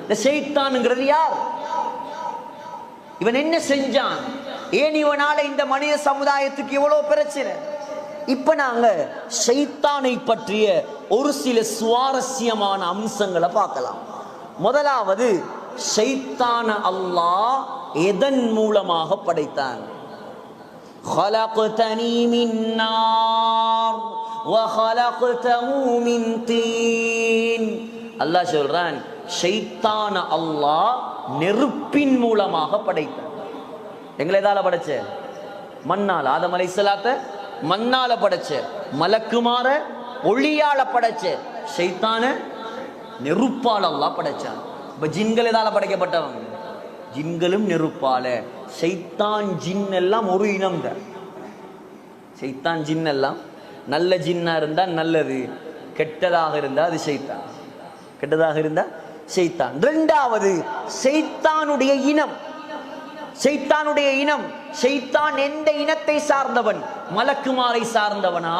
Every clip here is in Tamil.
இந்த ஷைத்தான்ங்கிறது யார்? இவன் என்ன செஞ்சான்? ஏன் இவனால இந்த மனித சமுதாயத்துக்கு இவ்வளவு பிரச்சனை? இப்ப நாங்க ஷைத்தானை பற்றிய ஒரு சில சுவாரஸ்யமான அம்சங்களை பார்க்கலாம். முதலாவது, ஷைத்தான அல்லாஹ் எதன் மூலமாக படைத்தான்? خلقتني من نار وخلقته من طين. அல்லாஹ் சொல்றான், ஷைத்தான அல்லாஹ் நெருப்பின் மூலமாக படைத்தான். எங்களை எதால படைச்ச? மண்ணால. ஆதம் அலைஹிஸ்ஸலாத்த மண்ணால படைச்ச, மலக்குமார ஒளியால படைச்ச, ஷைத்தான நெருப்பால் அல்லாஹ் படைச்சான். இப்ப ஜின்கள் எதால படைக்கப்பட்டவங்க? ஜின்களும் நெருப்பால. ஷைத்தான் ஜின் எல்லாம் ஒரு இனம் தான். ஷைத்தான் ஜின் எல்லாம் நல்ல ஜின்னா இருந்தா நல்லது, கெட்டதாக இருந்தா அது ஷைத்தான். கெட்டதாக இருந்தா ஷைத்தான். இரண்டாவது, ஷைத்தானுடைய இனம். ஷைத்தானுடைய இனம், ஷைத்தான் எந்த இனத்தை சார்ந்தவன்? மலக்குமாரை சார்ந்தவனா,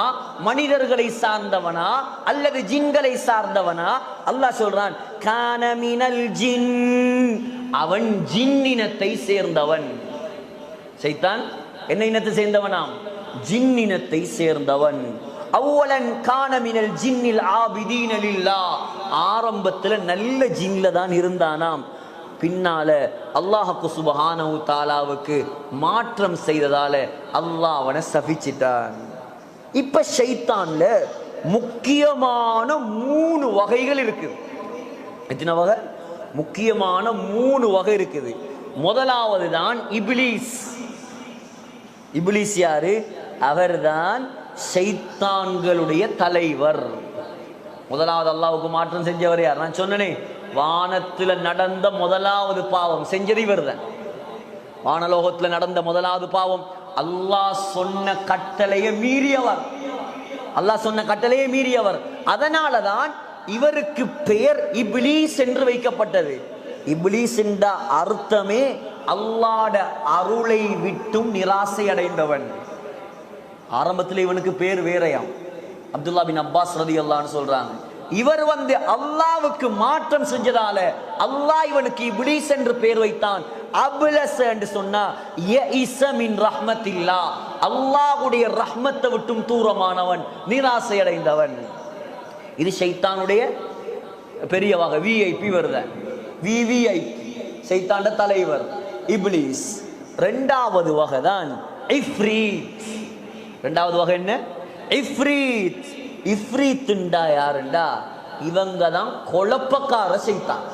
மனிதர்களை சார்ந்தவனா, அல்லது ஜின்களை சார்ந்தவனா? அல்லாஹ் சொல்றான், கான மினல் ஜின், அவன் ஜின் இனத்தை சேர்ந்தவன். ஷைத்தான் என்ன இனத்தை சேர்ந்தவனாம்? ஜின் இனத்தை சேர்ந்தவன். அவ்வளன் கான மினல் ஜின்னில் ஆபிதீன லில்லாஹ், ஆரம்பத்துல நல்ல ஜின்ல தான் இருந்தானாம். பின்னால அல்லாஹ்வுக்கு சுப்ஹானஹு தஆலாவுக்கு மாற்றம் செய்ததால அல்லாஹ் அவனை சபிச்சிட்டான். இப்ப ஷைத்தான்ல முக்கியமான 3 வகைகள் இருக்குது. எத்தனை வகை? முக்கியமான 3 வகை இருக்குது. முதலாவது தான் இப்லீஸ். இப்லீஸ் யாரு? அவர்தான் ஷைத்தான்களுடைய தலைவர். முதலாவது அல்லாஹ்வுக்கு மாற்றம் செஞ்சவர் யார்? நான் சொன்னனே, வானத்துல நடந்த முதலாவது பாவம் செஞ்சது இவர் தான். வானலோகத்துல நடந்த முதலாவது பாவம், அல்லாஹ் சொன்ன கட்டளையை மீறியவர். அல்லாஹ் சொன்ன கட்டளையை மீறியவர். அதனாலதான் இவருக்கு பெயர் இப்லீஸ் என்று வைக்கப்பட்டது. இப்லீஸ் என்ற அர்த்தமே அல்லாஹ்வுடைய அருளை விட்டும் நிராசை அடைந்தவன். ஆரம்பத்தில் இவனுக்கு பேர் வேறையாம். அப்துல்லா பின் அப்பாஸ் ரலியல்லாஹு அன்ஹு சொல்றாங்க, இவர் அல்லாஹ்வுக்கு மாற்றம் செஞ்சதால அல்லாஹ் இவனுக்கு இப்லீஸ் என்று பெயர் வைத்தான். அப்லஸ் என்று சொன்னா யஇஸ மின் ரஹ்மத்தில்லாஹ், அல்லாஹ்வுடைய ரஹ்மத்தை விட்டும் தூரமானவன், நிராசை அடைந்தவன். இது ஷைத்தானுடைய பெரிய வகை. விஐபி வருதான், விவிஐபி, ஷைத்தான்ட தலைவர் இப்லீஸ். இரண்டாவது வகை தான் இஃப்ரீத். இரண்டாவது வகை என்ன? இஃப்ரீத். இஃப்ரீத்ண்டா யாருண்டா? இவங்க தான் குழப்பக்கார ஷைத்தான்.